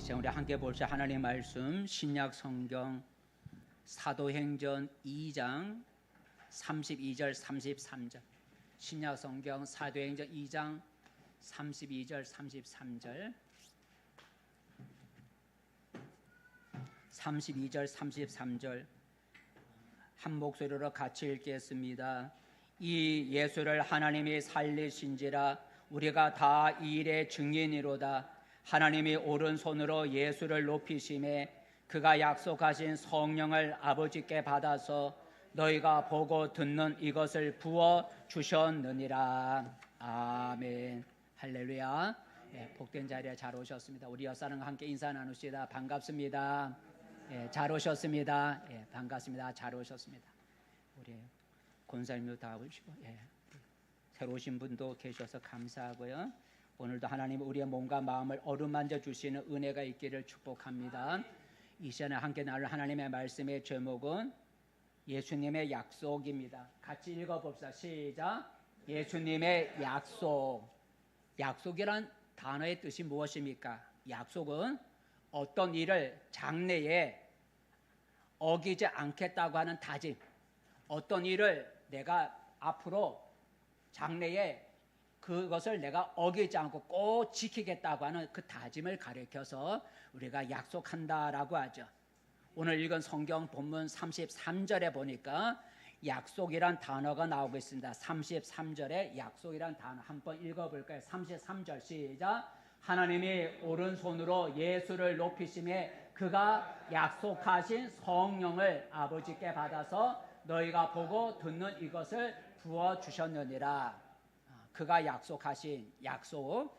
시간 우리 함께 볼 수 하나님의 말씀 신약 성경 사도행전 2장 32절 33절 신약 성경 사도행전 2장 32절 33절 32절 33절 한 목소리로 같이 읽겠습니다. 이 예수를 하나님이 살리신지라 우리가 다 이 일의 증인이로다. 하나님이 오른손으로 예수를 높이심에 그가 약속하신 성령을 아버지께 받아서 너희가 보고 듣는 이것을 부어 주셨느니라. 아멘. 할렐루야. 네, 복된 자리에 잘 오셨습니다. 우리 옆사람과 함께 인사 나누시다. 반갑습니다. 네, 잘 오셨습니다. 네, 반갑습니다. 잘 오셨습니다. 우리 권사님도 다 오시고 새로 오신 분도 계셔서 감사하고요. 오늘도 하나님 우리의 몸과 마음을 어루만져 주시는 은혜가 있기를 축복합니다. 이 시간에 함께 나눌 하나님의 말씀의 제목은 예수님의 약속입니다. 같이 읽어봅시다. 시작. 예수님의 약속. 약속이란 단어의 뜻이 무엇입니까? 약속은 어떤 일을 장래에 어기지 않겠다고 하는 다짐, 어떤 일을 내가 앞으로 장래에 그것을 내가 어기지 않고 꼭 지키겠다고 하는 그 다짐을 가리켜서 우리가 약속한다라고 하죠. 오늘 읽은 성경 본문 33절에 보니까 약속이란 단어가 나오고 있습니다. 33절에 약속이란 단어 한번 읽어볼까요? 33절 시작. 하나님이 오른손으로 예수를 높이심에 그가 약속하신 성령을 아버지께 받아서 너희가 보고 듣는 이것을 부어주셨느니라. 그가 약속하신 약속,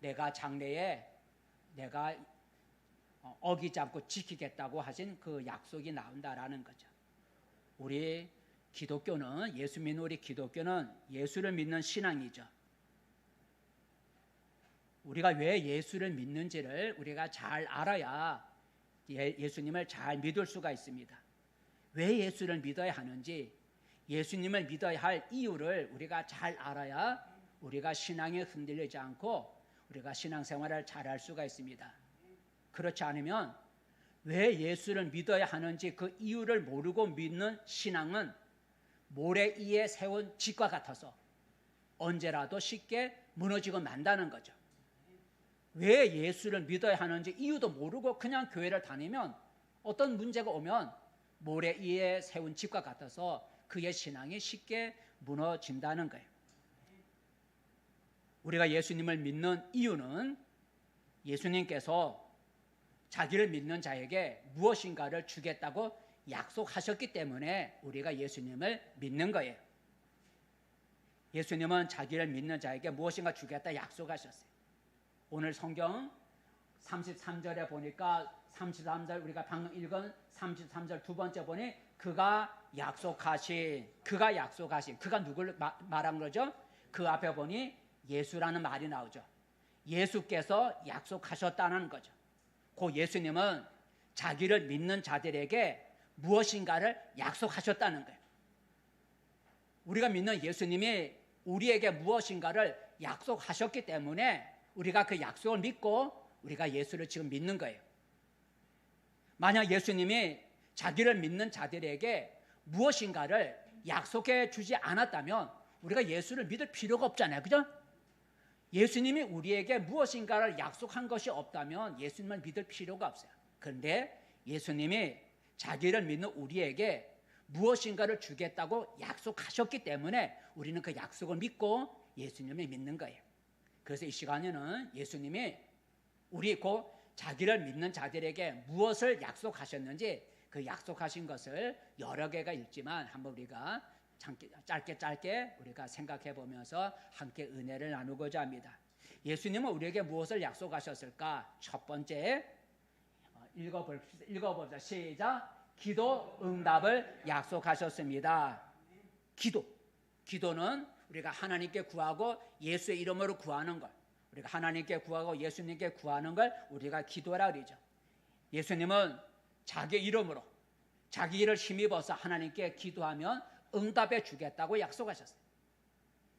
내가 장래에 내가 어기지 않고 지키겠다고 하신 그 약속이 나온다라는 거죠. 우리 기독교는, 예수 믿는 우리 기독교는 예수를 믿는 신앙이죠. 우리가 왜 예수를 믿는지를 우리가 잘 알아야 예수님을 잘 믿을 수가 있습니다. 왜 예수를 믿어야 하는지, 예수님을 믿어야 할 이유를 우리가 잘 알아야 우리가 신앙에 흔들리지 않고 우리가 신앙생활을 잘할 수가 있습니다. 그렇지 않으면 왜 예수를 믿어야 하는지 그 이유를 모르고 믿는 신앙은 모래 위에 세운 집과 같아서 언제라도 쉽게 무너지고 만다는 거죠. 왜 예수를 믿어야 하는지 이유도 모르고 그냥 교회를 다니면 어떤 문제가 오면 모래 위에 세운 집과 같아서 그의 신앙이 쉽게 무너진다는 거예요. 우리가 예수님을 믿는 이유는 예수님께서 자기를 믿는 자에게 무엇인가를 주겠다고 약속하셨기 때문에 우리가 예수님을 믿는 거예요. 예수님은 자기를 믿는 자에게 무엇인가 주겠다 약속하셨어요. 오늘 성경 33절에 보니까 33절 우리가 방금 읽은 33절 두 번째 보니 그가 약속하신 그가 누구를 말한 거죠? 그 앞에 보니 예수라는 말이 나오죠. 예수께서 약속하셨다는 거죠. 그 예수님은 자기를 믿는 자들에게 무엇인가를 약속하셨다는 거예요. 우리가 믿는 예수님이 우리에게 무엇인가를 약속하셨기 때문에 우리가 그 약속을 믿고 우리가 예수를 지금 믿는 거예요. 만약 예수님이 자기를 믿는 자들에게 무엇인가를 약속해 주지 않았다면 우리가 예수를 믿을 필요가 없잖아요. 그죠? 예수님이 우리에게 무엇인가를 약속한 것이 없다면 예수님을 믿을 필요가 없어요. 그런데 예수님이 자기를 믿는 우리에게 무엇인가를 주겠다고 약속하셨기 때문에 우리는 그 약속을 믿고 예수님을 믿는 거예요. 그래서 이 시간에는 예수님이 우리 곧 자기를 믿는 자들에게 무엇을 약속하셨는지 그 약속하신 것을 여러 개가 있지만 한번 우리가 짧게 우리가 생각해 보면서 함께 은혜를 나누고자 합니다. 예수님은 우리에게 무엇을 약속하셨을까? 첫 번째 읽어봅시다. 시작. 기도 응답을 약속하셨습니다. 기도는 우리가 하나님께 구하고 예수의 이름으로 구하는 것, 우리가 하나님께 구하고 예수님께 구하는 걸 우리가 기도라 그러죠. 예수님은 자기 이름으로 자기 일을 힘입어서 하나님께 기도하면 응답해 주겠다고 약속하셨어요.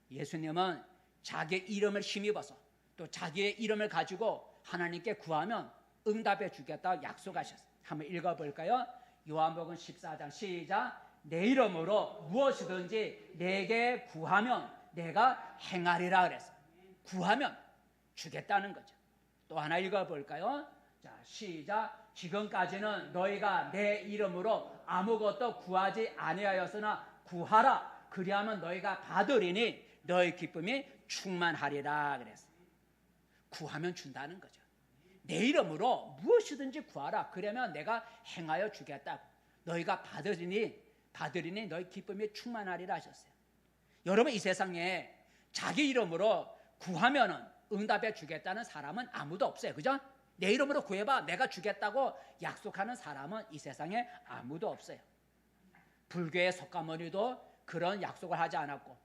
예수님은 자기 이름을 힘입어서 또 자기의 이름을 가지고 하나님께 구하면 응답해 주겠다고 약속하셨어요. 한번 읽어볼까요? 요한복음 14장 시작. 내 이름으로 무엇이든지 내게 구하면 내가 행하리라 그랬어요. 구하면 주겠다는 거죠. 또 하나 읽어볼까요? 자, 시작. 지금까지는 너희가 내 이름으로 아무것도 구하지 아니하였으나 구하라. 그리하면 너희가 받으리니 너희 기쁨이 충만하리라 그랬어요. 구하면 준다는 거죠. 내 이름으로 무엇이든지 구하라. 그러면 내가 행하여 주겠다. 너희가 받으리니 너희 기쁨이 충만하리라 하셨어요. 여러분, 이 세상에 자기 이름으로 구하면은 응답해 주겠다는 사람은 아무도 없어요. 그죠? 내 이름으로 구해봐 내가 주겠다고 약속하는 사람은 이 세상에 아무도 없어요. 불교의 석가모니도 그런 약속을 하지 않았고,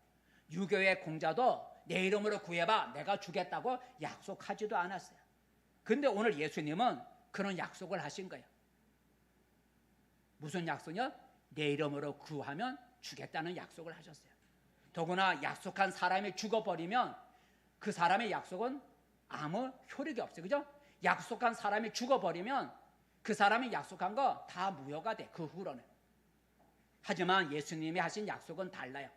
유교의 공자도 내 이름으로 구해봐 내가 주겠다고 약속하지도 않았어요. 근데 오늘 예수님은 그런 약속을 하신 거예요. 무슨 약속이요? 내 이름으로 구하면 주겠다는 약속을 하셨어요. 더구나 약속한 사람이 죽어버리면 그 사람의 약속은 아무 효력이 없어요. 그죠? 약속한 사람이 죽어버리면 그 사람이 약속한 거 다 무효가 돼. 그 후로는. 하지만 예수님이 하신 약속은 달라요.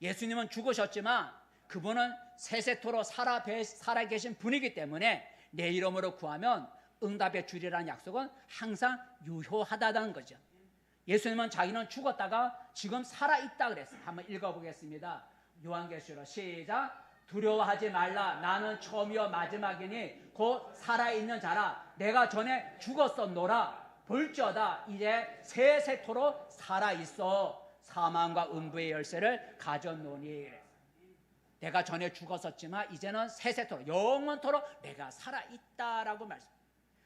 예수님은 죽으셨지만 그분은 세세토록 살아계신 분이기 때문에 내 이름으로 구하면 응답해 주리라는 약속은 항상 유효하다는 거죠. 예수님은 자기는 죽었다가 지금 살아있다 그랬어요. 한번 읽어보겠습니다. 요한계시록 시작. 두려워하지 말라. 나는 처음이요 마지막이니 곧 살아있는 자라. 내가 전에 죽었었노라. 볼지어다 이제 세세토록 살아있어. 사망과 음부의 열쇠를 가졌노니. 내가 전에 죽었었지만 이제는 세세토록 영원토록 내가 살아있다라고 말씀.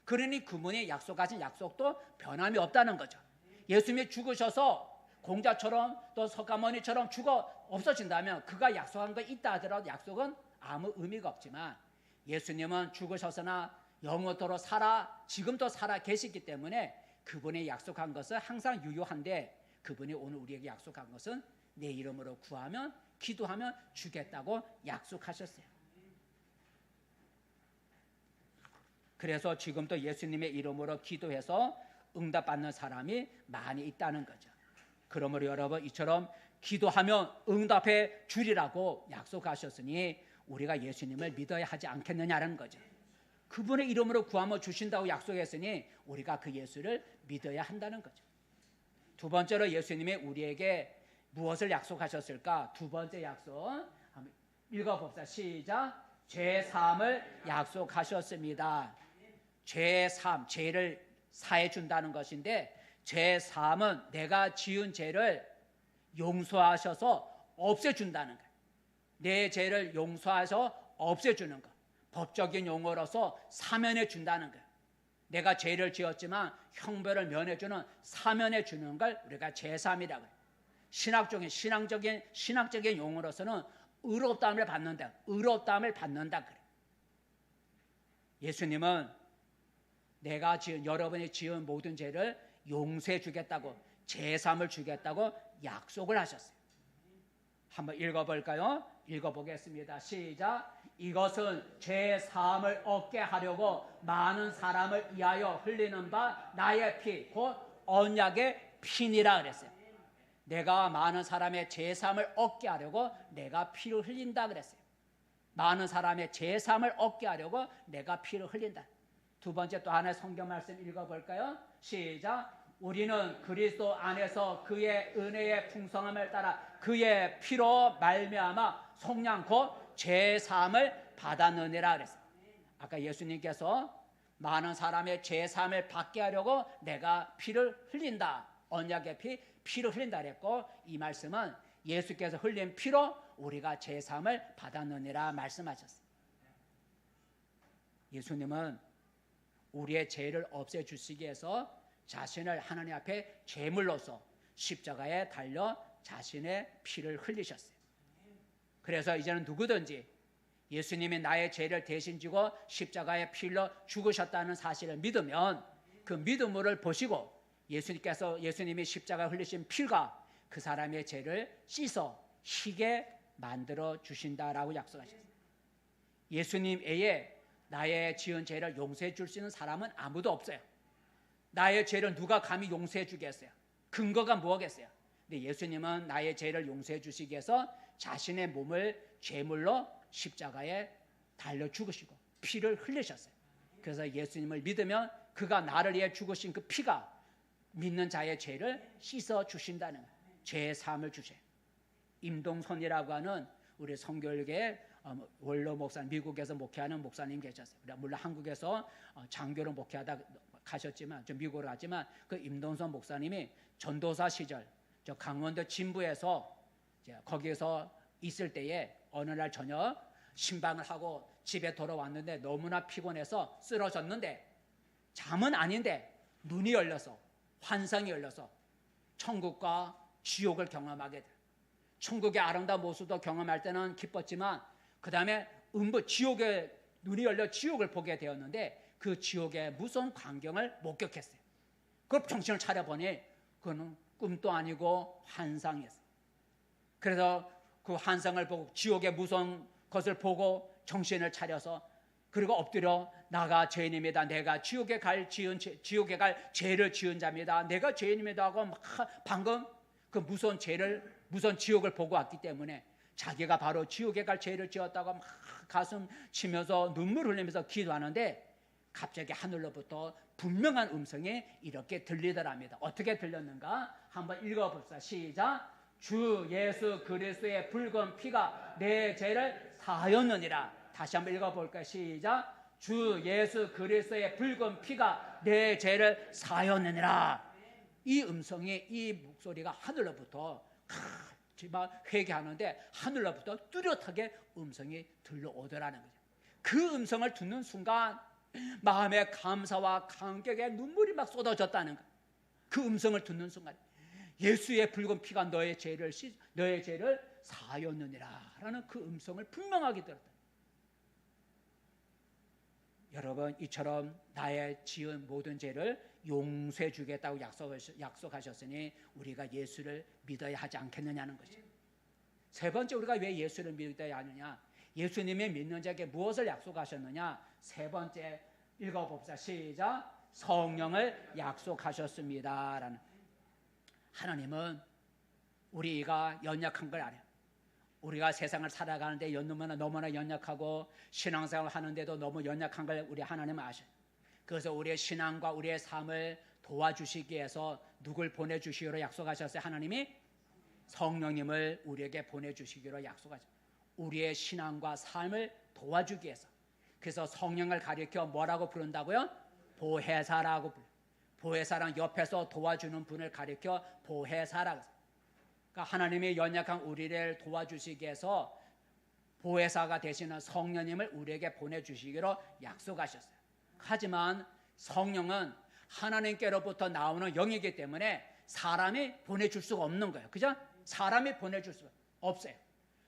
그러니 그분이 약속하신 약속도 변함이 없다는 거죠. 예수님이 죽으셔서 공자처럼 또 석가모니처럼 죽어 없어진다면 그가 약속한 거 있다 하더라도 약속은 아무 의미가 없지만, 예수님은 죽으셔서나 영원토록 지금도 살아 계시기 때문에 그분이 약속한 것은 항상 유효한데, 그분이 오늘 우리에게 약속한 것은 내 이름으로 구하면 기도하면 주겠다고 약속하셨어요. 그래서 지금도 예수님의 이름으로 기도해서 응답받는 사람이 많이 있다는 거죠. 그러므로 여러분, 이처럼 기도하면 응답해 주리라고 약속하셨으니 우리가 예수님을 믿어야 하지 않겠느냐는 거죠. 그분의 이름으로 구하면 주신다고 약속했으니 우리가 그 예수를 믿어야 한다는 거죠. 두 번째로 예수님이 우리에게 무엇을 약속하셨을까? 두 번째 약속 한번 읽어봅시다. 시작. 죄 사함을 약속하셨습니다. 죄 사함, 죄를 사해 준다는 것인데, 죄 사함은 내가 지은 죄를 용서하셔서 없애준다는 거예요. 내 죄를 용서하셔서 없애주는 것. 법적인 용어로서 사면해 준다는 거예요. 내가 죄를 지었지만 형벌을 면해주는 사면해 주는 걸 우리가 죄사함이라고 해요. 신학적인 용어로서는 의롭다함을 받는다. 의롭다함을 받는다 그래. 예수님은 여러분이 지은 모든 죄를 용서해 주겠다고, 죄사함을 주겠다고 약속을 하셨어요. 한번 읽어볼까요? 읽어보겠습니다. 시작. 이것은 죄사함을 얻게 하려고 많은 사람을 위하여 흘리는 바 나의 피, 곧 언약의 피니라 그랬어요. 내가 많은 사람의 죄사함을 얻게 하려고 내가 피를 흘린다 그랬어요. 많은 사람의 죄사함을 얻게 하려고 내가 피를 흘린다. 두 번째 또 하나의 성경 말씀 읽어볼까요? 시작. 우리는 그리스도 안에서 그의 은혜의 풍성함을 따라 그의 피로 말미암아 속량 곧 죄사함을 받았느니라 그랬어요. 아까 예수님께서 많은 사람의 죄사함을 받게 하려고 내가 피를 흘린다. 언약의 피를 흘린다 그랬고, 이 말씀은 예수께서 흘린 피로 우리가 죄사함을 받았느니라 말씀하셨어요. 예수님은 우리의 죄를 없애주시기 위해서 자신을 하나님 앞에 제물로서 십자가에 달려 자신의 피를 흘리셨어요. 그래서 이제는 누구든지 예수님이 나의 죄를 대신 지고 십자가에 피 흘려 죽으셨다는 사실을 믿으면 그 믿음을 보시고 예수님이 십자가에 흘리신 피가 그 사람의 죄를 씻어 희게 만들어 주신다라고 약속하셨어요. 예수님 외에 나의 지은 죄를 용서해 줄 수 있는 사람은 아무도 없어요. 나의 죄를 누가 감히 용서해 주겠어요? 근거가 뭐겠어요? 근데 예수님은 나의 죄를 용서해 주시기 위해서 자신의 몸을 제물로 십자가에 달려 죽으시고 피를 흘리셨어요. 그래서 예수님을 믿으면 그가 나를 위해 죽으신 그 피가 믿는 자의 죄를 씻어 주신다는 거예요. 죄의 사함을 주셔요. 임동선이라고 하는 우리 성결계의 원로 목사, 미국에서 목회하는 목사님 계셨어요. 물론 한국에서 장교로 목회하다 가셨지만, 저 미국으로 갔지만, 그 임동선 목사님이 전도사 시절 저 강원도 진부에서 거기에서 있을 때에 어느 날 저녁 신방을 하고 집에 돌아왔는데 너무나 피곤해서 쓰러졌는데, 잠은 아닌데 눈이 열려서, 환상이 열려서 천국과 지옥을 경험하게 돼요. 천국의 아름다운 모습도 경험할 때는 기뻤지만 그 다음에 지옥에 눈이 열려 지옥을 보게 되었는데 그 지옥의 무서운 광경을 목격했어요. 그 정신을 차려보니 그거는 꿈도 아니고 환상이었어요. 그래서 그 환상을 보고 지옥의 무서운 것을 보고 정신을 차려서, 그리고 엎드려 나가 죄인입니다. 내가 지옥에 갈 죄를 지은 자입니다. 내가 죄인입니다 하고 막 방금 그 무서운 지옥을 보고 왔기 때문에 자기가 바로 지옥에 갈 죄를 지었다고 막 가슴 치면서 눈물 흘리면서 기도하는데 갑자기 하늘로부터 분명한 음성이 이렇게 들리더랍니다. 어떻게 들렸는가? 한번 읽어봅시다. 시작. 주 예수 그리스도의 붉은 피가 내 죄를 사하였느니라. 다시 한번 읽어볼까요? 시작. 주 예수 그리스도의 붉은 피가 내 죄를 사하였느니라. 이 음성이, 이 목소리가 하늘로부터 회개하는데 하늘로부터 뚜렷하게 음성이 들려오더라는 거죠. 그 음성을 듣는 순간 마음의 감사와 감격의 눈물이 막 쏟아졌다는 거예요. 그 음성을 듣는 순간 예수의 붉은 피가 너의 죄를 사하였느니라 라는 그 음성을 분명하게 들었다. 여러분, 이처럼 나의 지은 모든 죄를 용서해 주겠다고 약속하셨으니 우리가 예수를 믿어야 하지 않겠느냐는 거죠. 세 번째, 우리가 왜 예수를 믿어야 하느냐? 예수님이 믿는 자에게 무엇을 약속하셨느냐? 세 번째 읽어봅시다. 시작. 성령을 약속하셨습니다 라는. 하나님은 우리가 연약한 걸 알아요. 우리가 세상을 살아가는데 너무나 연약하고 신앙생활 하는데도 너무 연약한 걸 우리 하나님은 아셔요. 그래서 우리의 신앙과 우리의 삶을 도와주시기 위해서 누굴 보내주시기로 약속하셨어요? 하나님이 성령님을 우리에게 보내주시기로 약속하셨어요. 우리의 신앙과 삶을 도와주기 위해서. 그래서 성령을 가리켜 뭐라고 부른다고요? 보혜사라고 불러요. 보혜사랑 옆에서 도와주는 분을 가리켜 보혜사라고. 그러니까 하나님이 연약한 우리를 도와주시기 위해서 보혜사가 되시는 성령님을 우리에게 보내주시기로 약속하셨어요. 하지만 성령은 하나님께로부터 나오는 영이기 때문에 사람이 보내줄 수가 없는 거예요. 그죠? 사람이 보내줄 수가 없어요.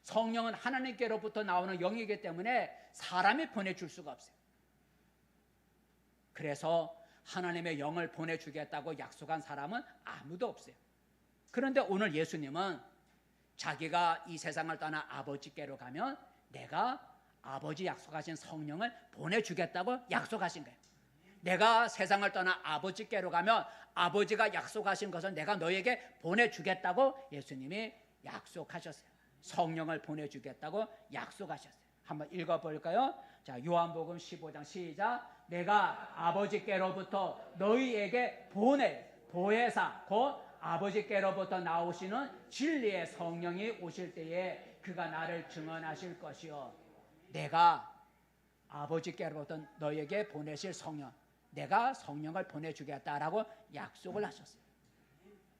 성령은 하나님께로부터 나오는 영이기 때문에 사람이 보내줄 수가 없어요. 그래서 하나님의 영을 보내주겠다고 약속한 사람은 아무도 없어요. 그런데 오늘 예수님은 자기가 이 세상을 떠나 아버지께로 가면 내가 아버지 약속하신 성령을 보내주겠다고 약속하신 거예요. 내가 세상을 떠나 아버지께로 가면 아버지가 약속하신 것을 내가 너에게 보내주겠다고 예수님이 약속하셨어요. 성령을 보내주겠다고 약속하셨어요. 한번 읽어볼까요? 자, 요한복음 15장 시작. 내가 아버지께로부터 너희에게 보혜사 곧 아버지께로부터 나오시는 진리의 성령이 오실 때에 그가 나를 증언하실 것이요. 내가 아버지께로부터 너에게 보내실 성령, 내가 성령을 보내주겠다라고 약속을 하셨어요.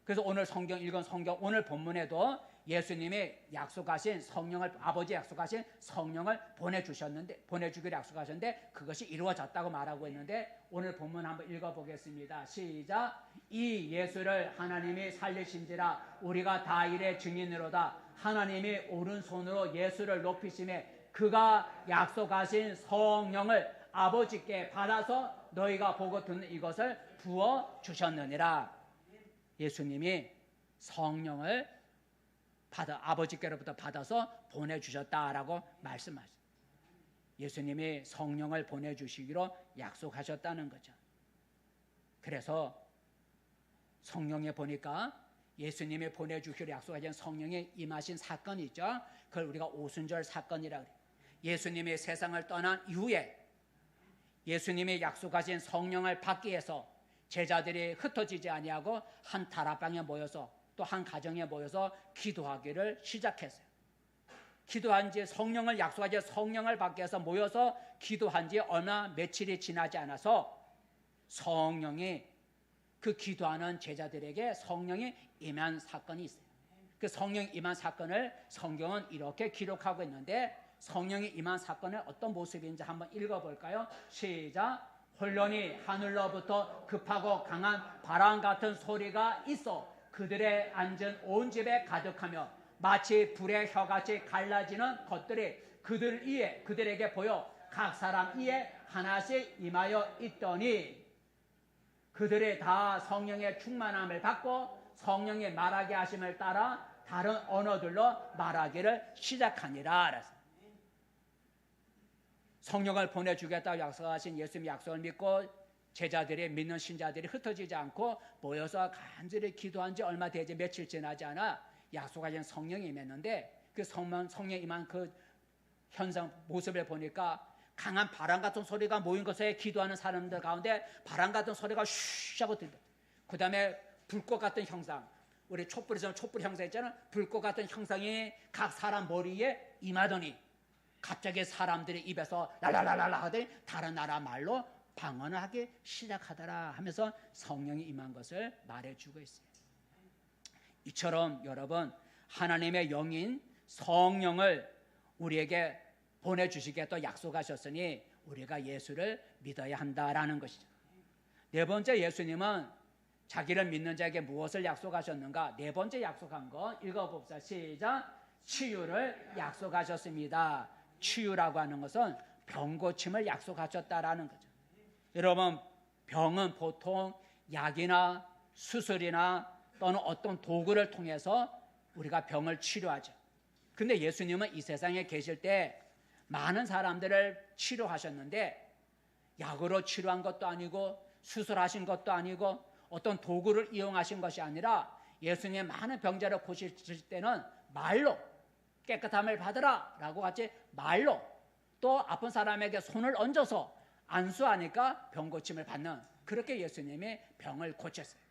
그래서 오늘 읽은 성경 오늘 본문에도 예수님이 약속하신 성령을, 아버지 약속하신 성령을 보내주기로 약속하셨는데 그것이 이루어졌다고 말하고 있는데 오늘 본문 한번 읽어보겠습니다. 시작. 이 예수를 하나님이 살리신지라 우리가 다 이의 증인으로다. 하나님이 오른손으로 예수를 높이심에 그가 약속하신 성령을 아버지께 받아서 너희가 보고 듣는 이것을 부어 주셨느니라. 예수님이 성령을 아버지께로부터 받아서 보내주셨다라고 말씀하셨어요. 예수님이 성령을 보내주시기로 약속하셨다는 거죠. 그래서 성령에 보니까 예수님이 보내주기로 약속하신 성령이 임하신 사건이 있죠. 그걸 우리가 오순절 사건이라고 그래요. 예수님이 세상을 떠난 이후에 예수님이 약속하신 성령을 받기 위해서 제자들이 흩어지지 아니하고 한 다락방에 모여서 또 한 가정에 모여서 기도하기를 시작했어요. 기도한 지 성령을 약속하지 성령을 받기 위해서 모여서 기도한 지 얼마 며칠이 지나지 않아서 성령이 그 기도하는 제자들에게 성령이 임한 사건이 있어요. 그 성령 임한 사건을 성경은 이렇게 기록하고 있는데 성령이 임한 사건은 어떤 모습인지 한번 읽어볼까요? 시작. 홀로니 하늘로부터 급하고 강한 바람 같은 소리가 있어 그들의 앉은 온 집에 가득하며 마치 불의 혀같이 갈라지는 것들이 그들에게 보여 각 사람 이에 하나씩 임하여 있더니 그들이 다 성령의 충만함을 받고 성령의 말하게 하심을 따라 다른 언어들로 말하기를 시작하니라. 성령을 보내주겠다고 약속하신 예수님의 약속을 믿고 제자들이 믿는 신자들이 흩어지지 않고 모여서 간절히 기도한 지 얼마 되지 며칠 지나지 않아 약속하신 성령이 임했는데 그 성령 임한 그 현상 모습을 보니까 강한 바람 같은 소리가 모인 곳에 기도하는 사람들 가운데 바람 같은 소리가 슈 하고 들려. 그 다음에 불꽃 같은 형상, 우리 촛불에서 촛불 형상 있잖아. 불꽃 같은 형상이 각 사람 머리에 임하더니 갑자기 사람들이 입에서 랄랄랄랄 하더니 다른 나라 말로 방언을 하기 시작하더라 하면서 성령이 임한 것을 말해주고 있어요. 이처럼 여러분 하나님의 영인 성령을 우리에게 보내주시겠다고 약속하셨으니 우리가 예수를 믿어야 한다라는 것이죠. 네 번째 예수님은 자기를 믿는 자에게 무엇을 약속하셨는가? 네 번째 약속한 거 읽어봅시다. 시작. 치유를 약속하셨습니다. 치유라고 하는 것은 병 고침을 약속하셨다라는 거죠. 여러분 병은 보통 약이나 수술이나 또는 어떤 도구를 통해서 우리가 병을 치료하죠. 근데 예수님은 이 세상에 계실 때 많은 사람들을 치료하셨는데 약으로 치료한 것도 아니고 수술하신 것도 아니고 어떤 도구를 이용하신 것이 아니라 예수님의 많은 병자를 고치실 때는 말로 깨끗함을 받으라 라고 같이 말로 또 아픈 사람에게 손을 얹어서 안수하니까 병 고침을 받는 그렇게 예수님이 병을 고쳤어요.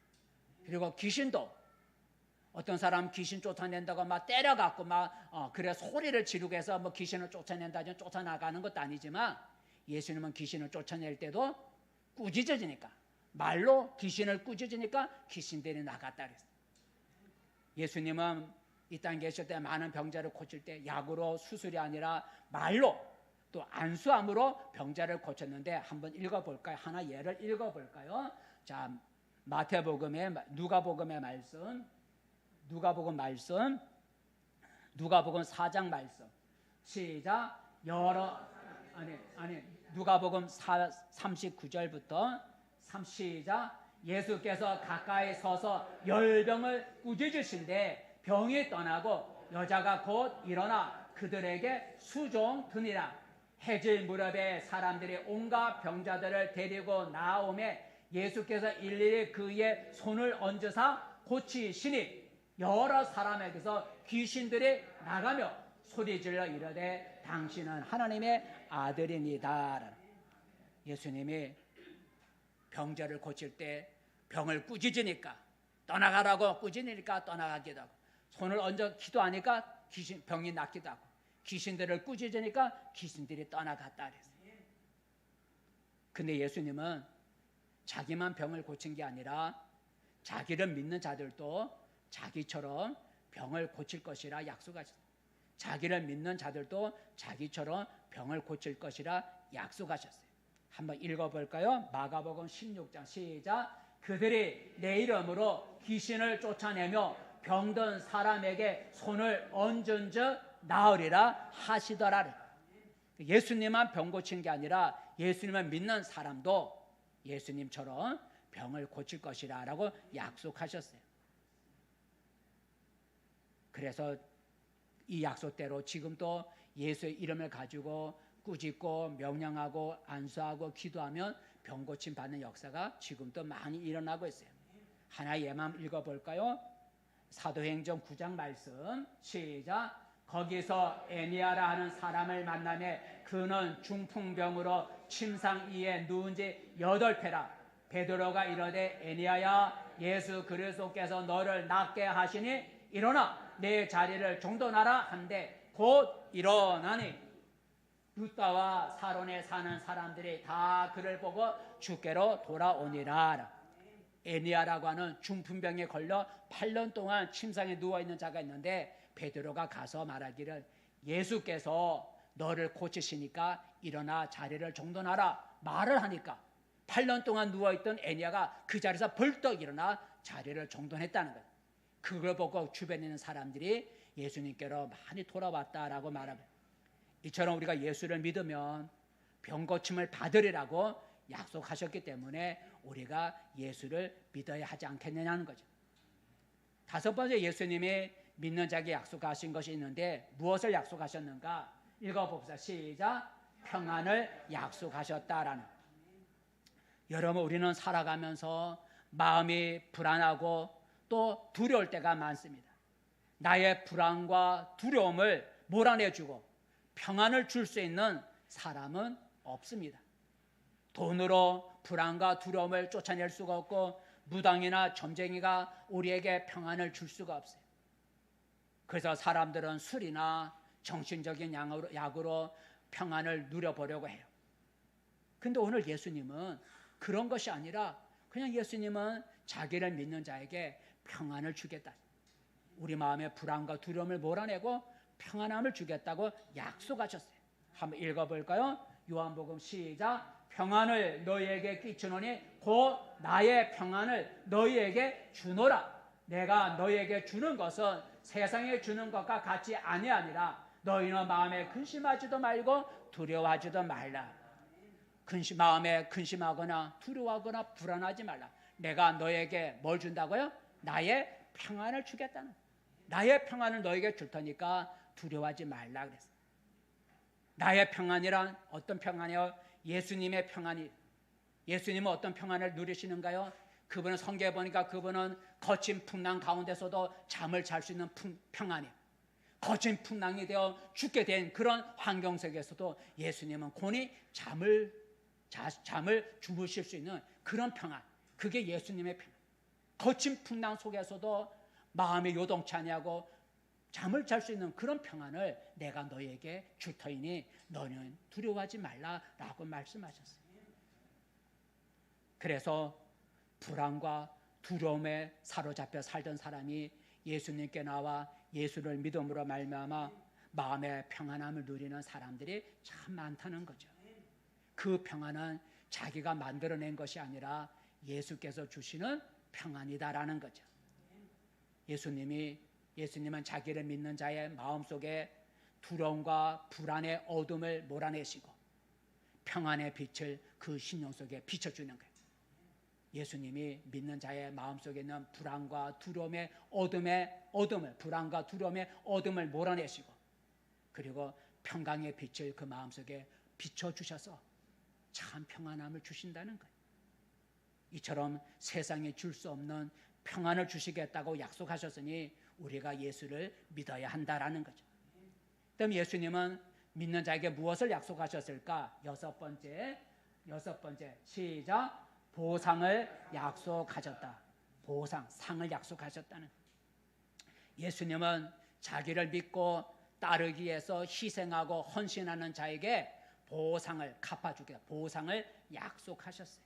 그리고 귀신도 어떤 사람 귀신 쫓아낸다고 막 때려갖고 그래 소리를 지르고 해서 뭐 귀신을 쫓아낸다지 쫓아나가는 것도 아니지만 예수님은 귀신을 쫓아낼 때도 꾸짖어지니까 말로 귀신을 꾸짖으니까 귀신들이 나갔다 그랬어요. 예수님은 이 땅에 계실 때 많은 병자를 고칠 때 약으로 수술이 아니라 말로 또 안수함으로 병자를 고쳤는데 한번 읽어볼까요? 하나 예를 읽어볼까요? 자, 마태복음의 누가복음의 말씀 누가복음 4장 말씀 시작. 누가복음 39절부터 시작. 예수께서 가까이 서서 열병을 꾸짖으신데 병이 떠나고 여자가 곧 일어나 그들에게 수종드니라. 해질 무렵에 사람들이 온갖 병자들을 데리고 나오매 예수께서 일일이 그의 손을 얹으사 고치시니 여러 사람에게서 귀신들이 나가며 소리질러 이르되 당신은 하나님의 아들이니다. 예수님이 병자를 고칠 때 병을 꾸짖으니까 떠나가라고 꾸짖으니까 떠나가기도 하고 손을 얹어 기도하니까 병이 낫기도 하고 귀신들을 꾸짖으니까 귀신들이 떠나갔다 그랬어요. 근데 예수님은 자기만 병을 고친 게 아니라 자기를 믿는 자들도 자기처럼 병을 고칠 것이라 약속하셨어요. 자기를 믿는 자들도 자기처럼 병을 고칠 것이라 약속하셨어요. 한번 읽어볼까요? 마가복음 16장 시작. 그들이 내 이름으로 귀신을 쫓아내며 병든 사람에게 손을 얹은 즉 나으리라 하시더라. 예수님만 병 고친 게 아니라 예수님을 믿는 사람도 예수님처럼 병을 고칠 것이라 라고 약속하셨어요. 그래서 이 약속대로 지금도 예수의 이름을 가지고 꾸짖고 명령하고 안수하고 기도하면 병 고침 받는 역사가 지금도 많이 일어나고 있어요. 하나 예만 읽어볼까요? 사도행전 9장 말씀 시작. 거기서 에니아라 하는 사람을 만나매 그는 중풍병으로 침상 위에 누운 지 8회라. 베드로가 이르되 에니아야 예수 그리스도께서 너를 낫게 하시니 일어나 내 자리를 정돈하라 한데 곧 일어나니 루다와 사론에 사는 사람들이 다 그를 보고 주께로 돌아오니라. 에니아라고 하는 중풍병에 걸려 8년 동안 침상에 누워있는 자가 있는데 베드로가 가서 말하기를 예수께서 너를 고치시니까 일어나 자리를 정돈하라 말을 하니까 8년 동안 누워있던 에니아가 그 자리에서 벌떡 일어나 자리를 정돈했다는 거예요. 그걸 보고 주변에 있는 사람들이 예수님께로 많이 돌아왔다라고 말합니다. 이처럼 우리가 예수를 믿으면 병 고침을 받으리라고 약속하셨기 때문에 우리가 예수를 믿어야 하지 않겠느냐는 거죠. 다섯 번째 예수님이 믿는 자에게 약속하신 것이 있는데 무엇을 약속하셨는가? 읽어봅시다. 시작. 평안을 약속하셨다라는. 여러분 우리는 살아가면서 마음이 불안하고 또 두려울 때가 많습니다. 나의 불안과 두려움을 몰아내주고 평안을 줄 수 있는 사람은 없습니다. 돈으로 불안과 두려움을 쫓아낼 수가 없고 무당이나 점쟁이가 우리에게 평안을 줄 수가 없어요. 그래서 사람들은 술이나 정신적인 약으로 평안을 누려보려고 해요. 근데 오늘 예수님은 그런 것이 아니라 그냥 예수님은 자기를 믿는 자에게 평안을 주겠다. 우리 마음의 불안과 두려움을 몰아내고 평안함을 주겠다고 약속하셨어요. 한번 읽어볼까요? 요한복음 시작. 평안을 너희에게 끼치노니 곧 나의 평안을 너희에게 주노라. 내가 너희에게 주는 것은 세상에 주는 것과 같이 아니하니라. 너희는 마음에 근심하지도 말고 두려워하지도 말라. 마음에 근심하거나 두려워하거나 불안하지 말라. 내가 너에게 뭘 준다고요? 나의 평안을 주겠다는. 나의 평안을 너에게 줄 테니까 두려워하지 말라 그랬어요. 나의 평안이란 어떤 평안이요? 예수님의 평안이. 예수님은 어떤 평안을 누리시는가요? 그분은 성경에 보니까 그분은 거친 풍랑 가운데서도 잠을 잘 수 있는 평안이에요. 거친 풍랑이 되어 죽게 된 그런 환경 속에서도 예수님은 곤히 잠을 주무실 수 있는 그런 평안. 그게 예수님의 평안. 거친 풍랑 속에서도 마음이 요동치 아니하고 잠을 잘 수 있는 그런 평안을 내가 너에게 줄 터이니 너는 두려워하지 말라라고 말씀하셨어요. 그래서 불안과 두려움에 사로잡혀 살던 사람이 예수님께 나와 예수를 믿음으로 말미암아 마음의 평안함을 누리는 사람들이 참 많다는 거죠. 그 평안은 자기가 만들어낸 것이 아니라 예수께서 주시는 평안이다라는 거죠. 예수님은 자기를 믿는 자의 마음속에 두려움과 불안의 어둠을 몰아내시고 평안의 빛을 그 심령 속에 비춰주는 거예요. 예수님이 믿는 자의 마음속에 있는 불안과 두려움의 불안과 두려움의 어둠을 몰아내시고 그리고 평강의 빛을 그 마음속에 비춰주셔서 참 평안함을 주신다는 거예요. 이처럼 세상에 줄 수 없는 평안을 주시겠다고 약속하셨으니 우리가 예수를 믿어야 한다라는 거죠. 그럼 예수님은 믿는 자에게 무엇을 약속하셨을까? 여섯 번째 시작. 보상을 약속하셨다. 상을 약속하셨다는. 예수님은 자기를 믿고 따르기 위해서 희생하고 헌신하는 자에게 보상을 갚아주겠다. 보상을 약속하셨어요.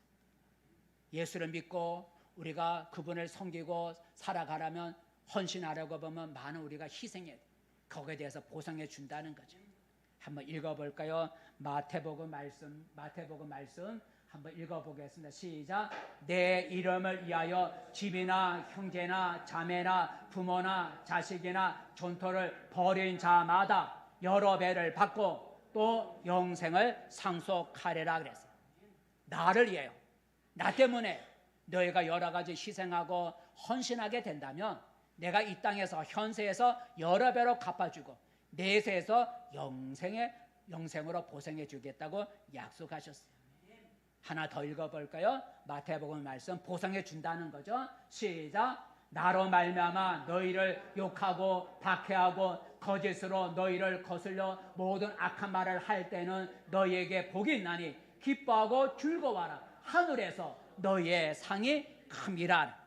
예수를 믿고 우리가 그분을 섬기고 살아가려면 헌신하려고 보면 많은 우리가 희생해야 돼. 거기에 대해서 보상해 준다는 거죠. 한번 읽어볼까요? 마태복음 말씀 한번 읽어보겠습니다. 시작. 내 이름을 위하여 집이나 형제나 자매나 부모나 자식이나 존토를 버린 자마다 여러 배를 받고 또 영생을 상속하리라 그랬어요. 나를 위하여, 나 때문에 너희가 여러 가지 희생하고 헌신하게 된다면 내가 이 땅에서 현세에서 여러 배로 갚아주고 내세에서 영생의 영생으로 보상해 주겠다고 약속하셨어요. 하나 더 읽어볼까요? 마태복음 말씀 보상해 준다는 거죠. 시작. 나로 말미암아 너희를 욕하고 박해하고 거짓으로 너희를 거슬려 모든 악한 말을 할 때는 너희에게 복이 있나니 기뻐하고 즐거워하라. 하늘에서 너희의 상이 큼이라.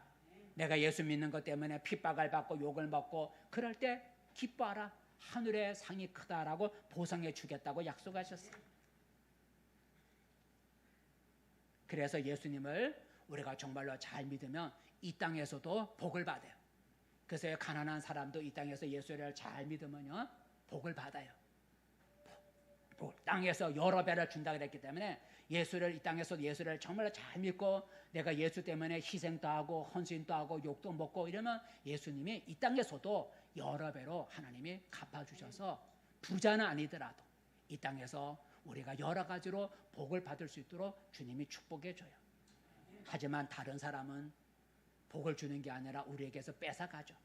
내가 예수 믿는 것 때문에 핍박을 받고 욕을 먹고 그럴 때 기뻐하라. 하늘의 상이 크다라고 보상해 주겠다고 약속하셨어요. 그래서 예수님을 우리가 정말로 잘 믿으면 이 땅에서도 복을 받아요. 그래서 가난한 사람도 이 땅에서 예수를 잘 믿으면요 복을 받아요. 땅에서 여러 배를 준다 그랬기 때문에 예수를 이 땅에서 예수를 정말로 잘 믿고 내가 예수 때문에 희생도 하고 헌신도 하고 욕도 먹고 이러면 예수님이 이 땅에서도 여러 배로 하나님이 갚아주셔서 부자는 아니더라도 이 땅에서 우리가 여러 가지로 복을 받을 수 있도록 주님이 축복해 줘요. 하지만 다른 사람은 복을 주는 게 아니라 우리에게서 뺏어가죠.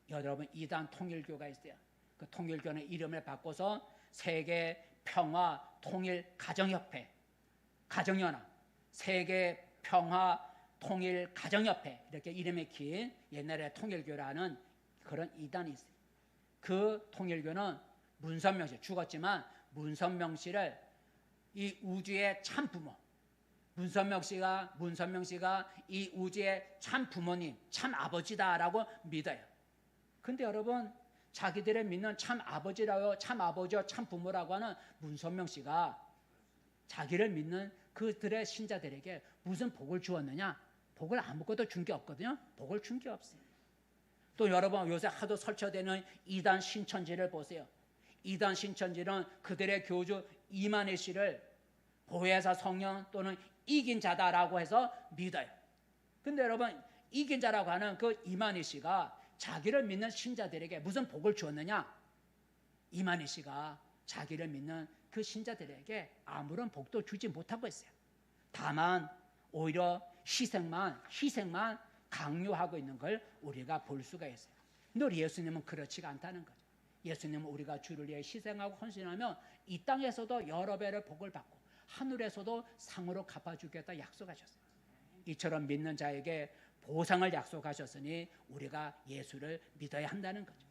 여러분 이단 통일교가 있어요. 그 통일교는 이름을 바꿔서 세계 평화 통일 가정협회, 가정연합, 세계 평화 통일 가정협회 이렇게 이름이 긴 옛날에 통일교라는 그런 이단이 있어요. 그 통일교는 문선명 씨 죽었지만 문선명 씨를 이 우주의 참 부모, 문선명 씨가 이 우주의 참 부모님, 참 아버지다라고 믿어요. 근데 여러분 자기들의 믿는 참 아버지라고 참 아버지와 참 부모라고 하는 문선명 씨가 자기를 믿는 그들의 신자들에게 무슨 복을 주었느냐? 복을 아무것도 준 게 없거든요. 복을 준 게 없어요. 또 여러분 요새 하도 설쳐되는 이단 신천지를 보세요. 이단 신천지는 그들의 교주 이만희 씨를 보혜사 성령 또는 이긴 자다라고 해서 믿어요. 근데 여러분 이긴 자라고 하는 그 이만희 씨가 자기를 믿는 신자들에게 무슨 복을 주었느냐? 이만희 씨가 자기를 믿는 그 신자들에게 아무런 복도 주지 못하고 있어요. 다만 오히려 희생만 강요하고 있는 걸 우리가 볼 수가 있어요. 근데 우리 예수님은 그렇지가 않다는 거죠. 예수님은 우리가 주를 위해 희생하고 헌신하면 이 땅에서도 여러 배를 복을 받고 하늘에서도 상으로 갚아주겠다 약속하셨어요. 이처럼 믿는 자에게 보상을 약속하셨으니 우리가 예수를 믿어야 한다는 거죠.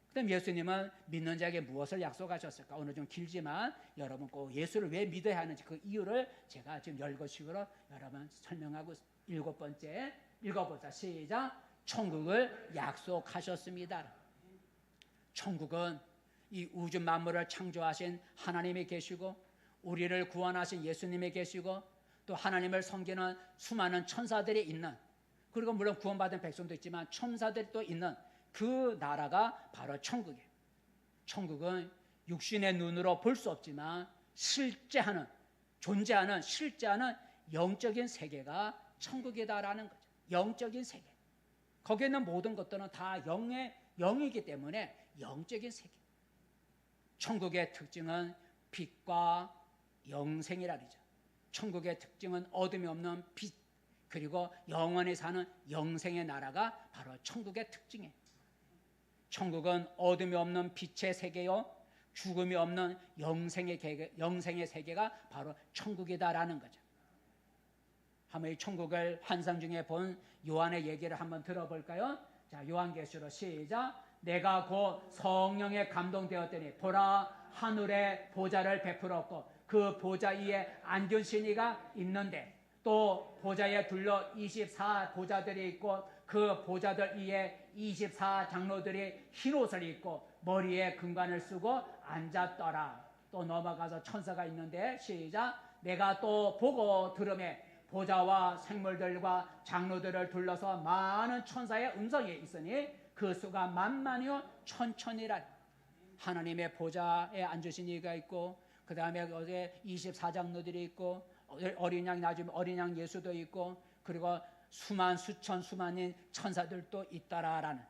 그다음 예수님은 믿는 자에게 무엇을 약속하셨을까? 오늘 좀 길지만 여러분 꼭 예수를 왜 믿어야 하는지 그 이유를 제가 지금 10것씩으로 여러분 설명하고 7번째 읽어보자. 시작. 천국을 약속하셨습니다. 천국은 이 우주 만물을 창조하신 하나님이 계시고 우리를 구원하신 예수님이 계시고 또 하나님을 섬기는 수많은 천사들이 있는, 그리고 물론 구원받은 백성도 있지만 천사들이 또 있는 그 나라가 바로 천국이에요. 천국은 육신의 눈으로 볼 수 없지만 존재하는 영적인 세계가 천국이다라는 거죠. 영적인 세계. 거기에 있는 모든 것들은 다 영이기 때문에 영적인 세계. 천국의 특징은 빛과 영생이라 그러죠. 천국의 특징은 어둠이 없는 빛, 그리고 영원히 사는 영생의 나라가 바로 천국의 특징이에요. 천국은 어둠이 없는 빛의 세계요, 죽음이 없는 영생의 세계가 바로 천국이다라는 거죠. 한번 이 천국을 환상 중에 본 요한의 얘기를 한번 들어볼까요? 자, 요한계시록 시작. 내가 곧 성령에 감동되었더니 보라, 하늘에 보좌를 베풀었고 그 보좌 위에 앉으신 이가 있는데 또 보좌에 둘러 24 보좌들이 있고 그 보좌들 위에 24 장로들이 흰 옷을 입고 머리에 금관을 쓰고 앉았더라. 또 넘어가서 천사가 있는데 시작. 내가 또 보고 들으매 보좌와 생물들과 장로들을 둘러서 많은 천사의 음성이 있으니 그 수가 만만이요 천천이라. 하나님의 보좌에 앉으신 이가 있고 그 다음에 어제 24장로들이 있고 어린 양 나중에 어린 양 예수도 있고 그리고 수만인 천사들도 있다라는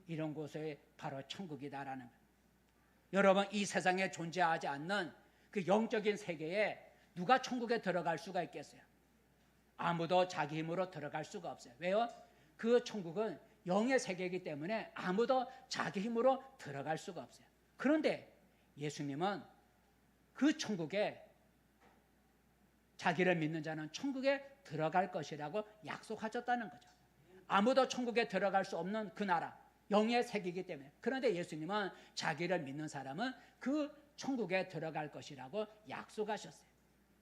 이런 곳에 바로 천국이다라는 거예요. 여러분 이 세상에 존재하지 않는 그 영적인 세계에 누가 천국에 들어갈 수가 있겠어요? 아무도 자기 힘으로 들어갈 수가 없어요. 왜요? 그 천국은 영의 세계이기 때문에 아무도 자기 힘으로 들어갈 수가 없어요. 그런데 예수님은 그 천국에 자기를 믿는 자는 천국에 들어갈 것이라고 약속하셨다는 거죠. 아무도 천국에 들어갈 수 없는 그 나라, 영의 세계이기 때문에. 그런데 예수님은 자기를 믿는 사람은 그 천국에 들어갈 것이라고 약속하셨어요.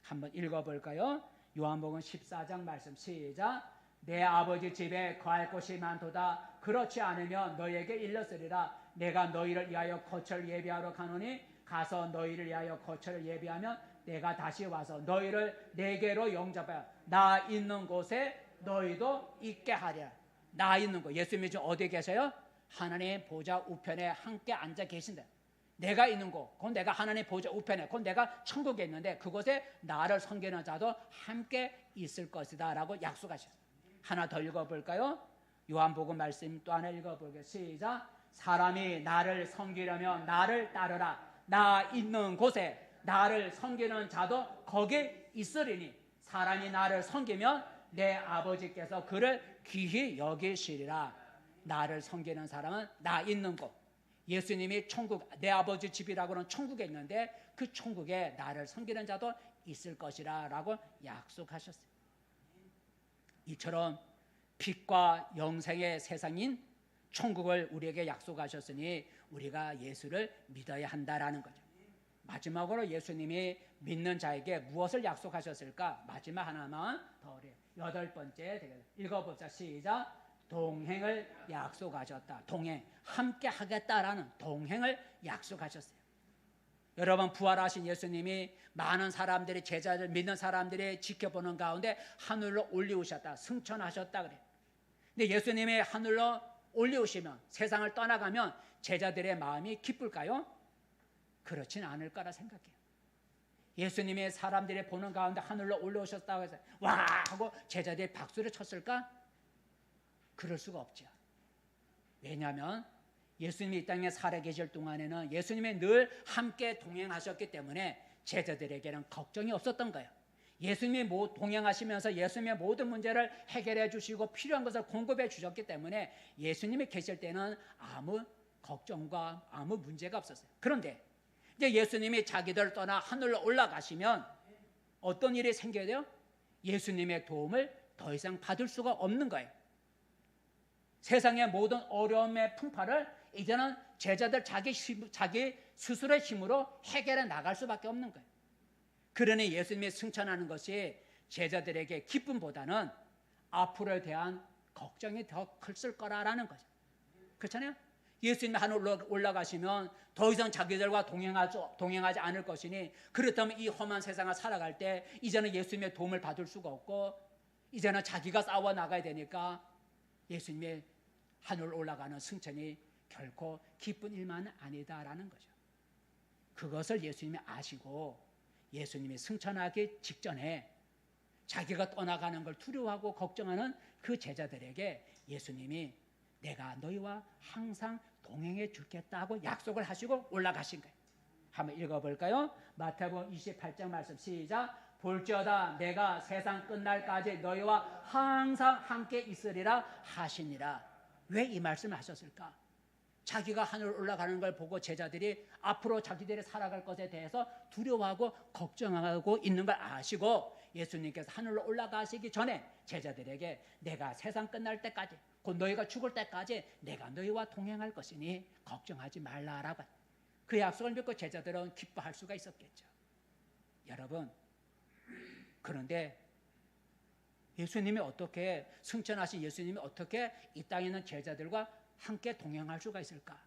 한번 읽어볼까요? 요한복음 14장 말씀 시작. 내 아버지 집에 거할 곳이 많도다. 그렇지 않으면 너희에게 일렀으리라. 내가 너희를 위하여 거처를 예비하러 가노니 가서 너희를 위하여 거처를 예비하면 내가 다시 와서 너희를 내게로 영접하여 나 있는 곳에 너희도 있게 하리라. 나 있는 곳. 예수님이 지금 어디에 계세요? 하나님의 보좌 우편에 함께 앉아 계신다. 내가 있는 곳, 그건 내가 하나님의 보좌 우편에, 그건 내가 천국에 있는데 그곳에 나를 섬기는 자도 함께 있을 것이다 라고 약속하셨어요. 하나 더 읽어볼까요? 요한복음 말씀 또 하나 읽어볼게요. 시작. 사람이 나를 섬기려면 나를 따르라. 나 있는 곳에 나를 섬기는 자도 거기 있으리니 사람이 나를 섬기면 내 아버지께서 그를 귀히 여기시리라. 나를 섬기는 사람은 나 있는 곳. 예수님이 천국, 내 아버지 집이라고는 천국에 있는데 그 천국에 나를 섬기는 자도 있을 것이라 라고 약속하셨어요. 이처럼 빛과 영생의 세상인 천국을 우리에게 약속하셨으니 우리가 예수를 믿어야 한다라는 거죠. 마지막으로 예수님이 믿는 자에게 무엇을 약속하셨을까? 마지막 하나만 더 어려요. 8번째 되겠습니다. 읽어보자. 시작. 동행을 약속하셨다. 동행, 함께 하겠다라는 동행을 약속하셨어요. 여러분, 부활하신 예수님이 많은 사람들이, 제자들 믿는 사람들이 지켜보는 가운데 하늘로 올리우셨다, 승천하셨다 그래. 근데 예수님이 하늘로 올리우시면, 세상을 떠나가면 제자들의 마음이 기쁠까요? 그렇진 않을 거라 생각해요. 예수님의 사람들이 보는 가운데 하늘로 올라오셨다고 해서 와 하고 제자들이 박수를 쳤을까? 그럴 수가 없죠. 왜냐하면 예수님이 이 땅에 살아계실 동안에는 예수님이 늘 함께 동행하셨기 때문에 제자들에게는 걱정이 없었던 거예요. 예수님이 동행하시면서 예수님의 모든 문제를 해결해 주시고 필요한 것을 공급해 주셨기 때문에 예수님이 계실 때는 아무 걱정과 아무 문제가 없었어요. 그런데 이제 예수님이 자기들 떠나 하늘로 올라가시면 어떤 일이 생겨야 돼요? 예수님의 도움을 더 이상 받을 수가 없는 거예요. 세상의 모든 어려움의 풍파를 이제는 제자들 자기 스스로의 힘으로 해결해 나갈 수밖에 없는 거예요. 그러니 예수님이 승천하는 것이 제자들에게 기쁨보다는 앞으로에 대한 걱정이 더 컸을 거라는 거죠. 그렇잖아요? 예수님이 하늘로 올라가시면 더 이상 자기들과 동행하지 않을 것이니, 그렇다면 이 험한 세상을 살아갈 때 이제는 예수님의 도움을 받을 수가 없고 이제는 자기가 싸워 나가야 되니까 예수님의 하늘로 올라가는 승천이 결코 기쁜 일만은 아니다라는 거죠. 그것을 예수님이 아시고 예수님이 승천하기 직전에 자기가 떠나가는 걸 두려워하고 걱정하는 그 제자들에게 예수님이 내가 너희와 항상 동행해 주겠다고 약속을 하시고 올라가신 거예요. 한번 읽어볼까요? 마태복음 28장 말씀 시작. 볼지어다 내가 세상 끝날까지 너희와 항상 함께 있으리라 하시니라. 왜 이 말씀을 하셨을까? 자기가 하늘로 올라가는 걸 보고 제자들이 앞으로 자기들이 살아갈 것에 대해서 두려워하고 걱정하고 있는 걸 아시고 예수님께서 하늘로 올라가시기 전에 제자들에게 내가 세상 끝날 때까지, 곧 너희가 죽을 때까지 내가 너희와 동행할 것이니 걱정하지 말라라고, 그 약속을 믿고 제자들은 기뻐할 수가 있었겠죠. 여러분, 그런데 예수님이 어떻게, 승천하신 예수님이 어떻게 이 땅에 있는 제자들과 함께 동행할 수가 있을까?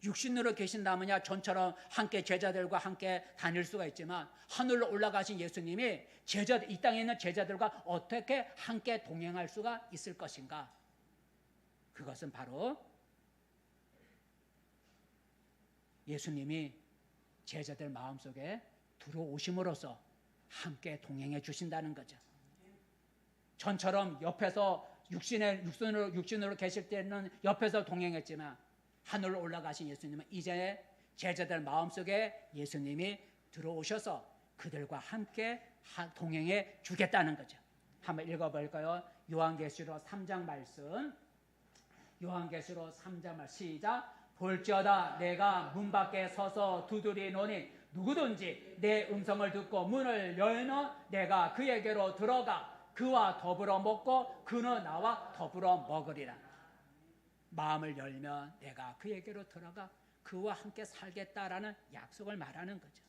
육신으로 계신다면야 전처럼 함께 제자들과 함께 다닐 수가 있지만 하늘로 올라가신 예수님이 이 땅에 있는 제자들과 어떻게 함께 동행할 수가 있을 것인가? 그것은 바로 예수님이 제자들 마음속에 들어오심으로써 함께 동행해 주신다는 거죠. 전처럼 옆에서 육신으로 계실 때는 옆에서 동행했지만 하늘로 올라가신 예수님은 이제 제자들 마음속에 예수님이 들어오셔서 그들과 함께 동행해 주겠다는 거죠. 한번 읽어볼까요? 요한계시록 3장 말씀. 요한계시록 3장 말씀 시작. 볼지어다 내가 문 밖에 서서 두드리노니 누구든지 내 음성을 듣고 문을 열면 내가 그에게로 들어가 그와 더불어 먹고 그는 나와 더불어 먹으리라. 마음을 열면 내가 그에게로 들어가 그와 함께 살겠다라는 약속을 말하는 거죠.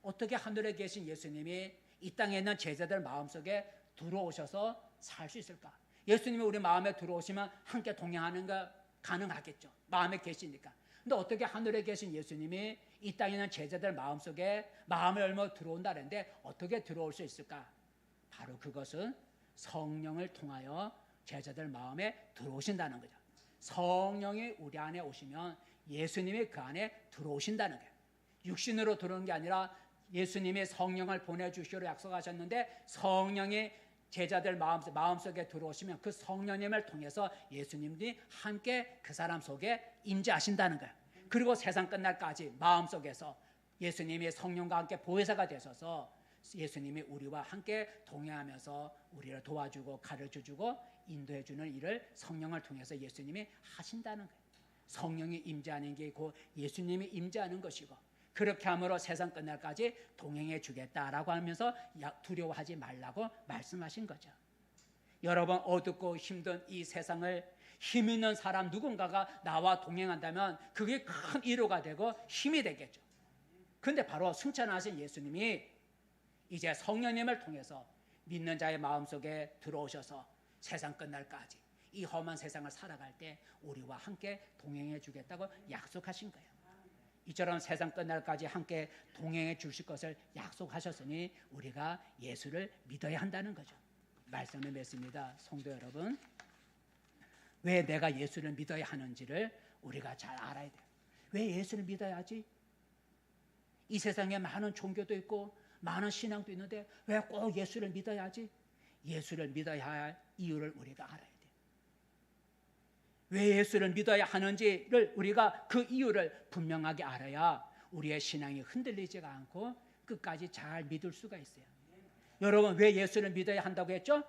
어떻게 하늘에 계신 예수님이 이 땅에 있는 제자들 마음속에 들어오셔서 살 수 있을까? 예수님이 우리 마음에 들어오시면 함께 동행하는 거 가능하겠죠. 마음에 계시니까. 근데 어떻게 하늘에 계신 예수님이 이 땅에 있는 제자들 마음속에 마음을 열며 들어온다는데 어떻게 들어올 수 있을까? 바로 그것은 성령을 통하여 제자들 마음에 들어오신다는 거죠. 성령이 우리 안에 오시면 예수님이 그 안에 들어오신다는 거예요. 육신으로 들어오는 게 아니라 예수님이 성령을 보내주시기로 약속하셨는데 성령이 제자들 마음속에 들어오시면 그 성령님을 통해서 예수님이 함께 그 사람 속에 임재하신다는 거예요. 그리고 세상 끝날까지 마음속에서 예수님이 성령과 함께 보혜사가 되셔서 예수님이 우리와 함께 동행하면서 우리를 도와주고 가르쳐주고 인도해주는 일을 성령을 통해서 예수님이 하신다는 거예요. 성령이 임재하는 게 곧 예수님이 임재하는 것이고 그렇게 함으로 세상 끝날까지 동행해 주겠다라고 하면서 두려워하지 말라고 말씀하신 거죠. 여러분 어둡고 힘든 이 세상을 힘 있는 사람 누군가가 나와 동행한다면 그게 큰 위로가 되고 힘이 되겠죠. 그런데 바로 승천하신 예수님이 이제 성령님을 통해서 믿는 자의 마음속에 들어오셔서 세상 끝날까지 이 험한 세상을 살아갈 때 우리와 함께 동행해 주겠다고 약속하신 거예요. 이처럼 세상 끝날까지 함께 동행해 주실 것을 약속하셨으니 우리가 예수를 믿어야 한다는 거죠. 말씀을 맺습니다. 성도 여러분, 왜 내가 예수를 믿어야 하는지를 우리가 잘 알아야 돼요. 왜 예수를 믿어야 하지? 이 세상에 많은 종교도 있고 많은 신앙도 있는데 왜 꼭 예수를 믿어야 하지? 예수를 믿어야 할 이유를 우리가 알아야 돼요. 왜 예수를 믿어야 하는지를 우리가 그 이유를 분명하게 알아야 우리의 신앙이 흔들리지가 않고 끝까지 잘 믿을 수가 있어요. 여러분 왜 예수를 믿어야 한다고 했죠?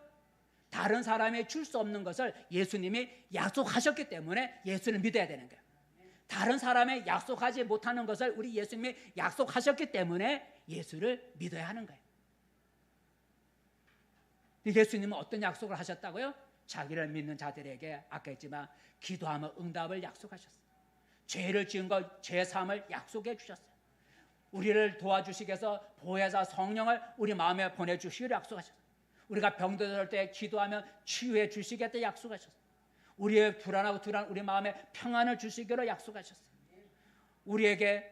다른 사람이 줄 수 없는 것을 예수님이 약속하셨기 때문에 예수를 믿어야 되는 거예요. 다른 사람이 약속하지 못하는 것을 우리 예수님이 약속하셨기 때문에 예수를 믿어야 하는 거예요. 예수님은 어떤 약속을 하셨다고요? 자기를 믿는 자들에게 아까 했지만 기도하면 응답을 약속하셨어요. 죄를 지은 것 죄사함을 약속해 주셨어요. 우리를 도와주시기 위해서 보혜사 성령을 우리 마음에 보내주시기로 약속하셨어요. 우리가 병들을 때 기도하면 치유해 주시겠다 약속하셨어요. 우리의 불안하고 두려운 우리 마음에 평안을 주시기로 약속하셨어요. 우리에게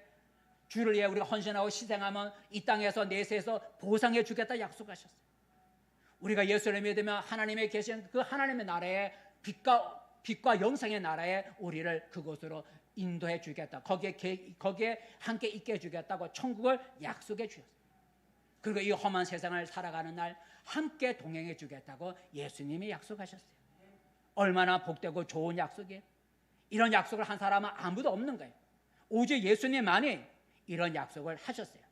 주를 위해 우리가 헌신하고 희생하면 이 땅에서 내세에서 보상해 주겠다 약속하셨어요. 우리가 예수를 믿으면 하나님의 계신 그 하나님의 나라에 빛과 영생의 나라에 우리를 그곳으로 인도해 주겠다. 거기에 함께 있게 해주겠다고 천국을 약속해 주셨어요. 그리고 이 험한 세상을 살아가는 날 함께 동행해 주겠다고 예수님이 약속하셨어요. 얼마나 복되고 좋은 약속이에요. 이런 약속을 한 사람은 아무도 없는 거예요. 오직 예수님만이 이런 약속을 하셨어요.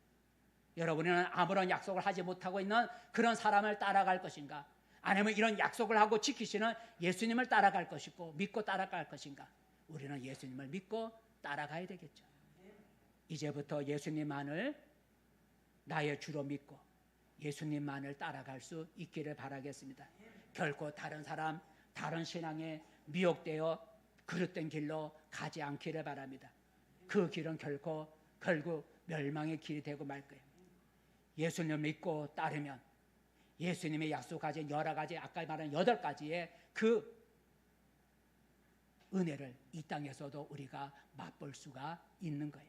여러분은 아무런 약속을 하지 못하고 있는 그런 사람을 따라갈 것인가? 아니면 이런 약속을 하고 지키시는 예수님을 따라갈 것이고 믿고 따라갈 것인가? 우리는 예수님을 믿고 따라가야 되겠죠. 이제부터 예수님만을 나의 주로 믿고 예수님만을 따라갈 수 있기를 바라겠습니다. 결코 다른 사람, 다른 신앙에 미혹되어 그릇된 길로 가지 않기를 바랍니다. 그 길은 결국 멸망의 길이 되고 말 거예요. 예수님을 믿고 따르면 예수님의 약속하신 여러 가지 아까 말한 8가지의 그 은혜를 이 땅에서도 우리가 맛볼 수가 있는 거예요.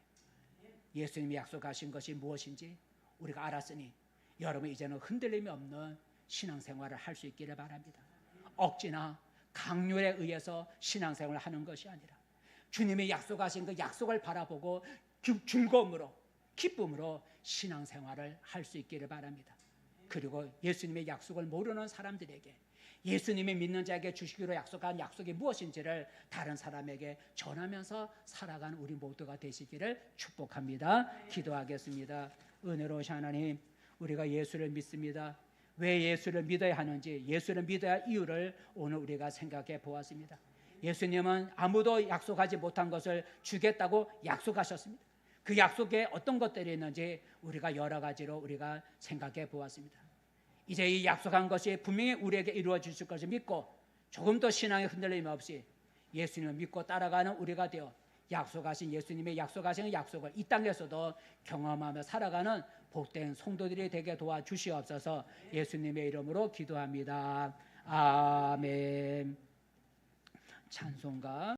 예수님이 약속하신 것이 무엇인지 우리가 알았으니 여러분 이제는 흔들림이 없는 신앙생활을 할 수 있기를 바랍니다. 억지나 강요에 의해서 신앙생활을 하는 것이 아니라 주님이 약속하신 그 약속을 바라보고 즐거움으로 기쁨으로 신앙생활을 할 수 있기를 바랍니다. 그리고 예수님의 약속을 모르는 사람들에게 예수님이 믿는 자에게 주시기로 약속한 약속이 무엇인지를 다른 사람에게 전하면서 살아가는 우리 모두가 되시기를 축복합니다. 기도하겠습니다. 은혜로우신 하나님, 우리가 예수를 믿습니다. 왜 예수를 믿어야 하는지, 예수를 믿어야 할 이유를 오늘 우리가 생각해 보았습니다. 예수님은 아무도 약속하지 못한 것을 주겠다고 약속하셨습니다. 그 약속에 어떤 것들이 있는지 우리가 여러 가지로 우리가 생각해 보았습니다. 이제 이 약속한 것이 분명히 우리에게 이루어질 것을 믿고 조금 더 신앙의 흔들림 없이 예수님을 믿고 따라가는 우리가 되어 약속하신 예수님의 약속하신 약속을 이 땅에서도 경험하며 살아가는 복된 성도들이 되게 도와주시옵소서. 예수님의 이름으로 기도합니다. 아멘. 찬송가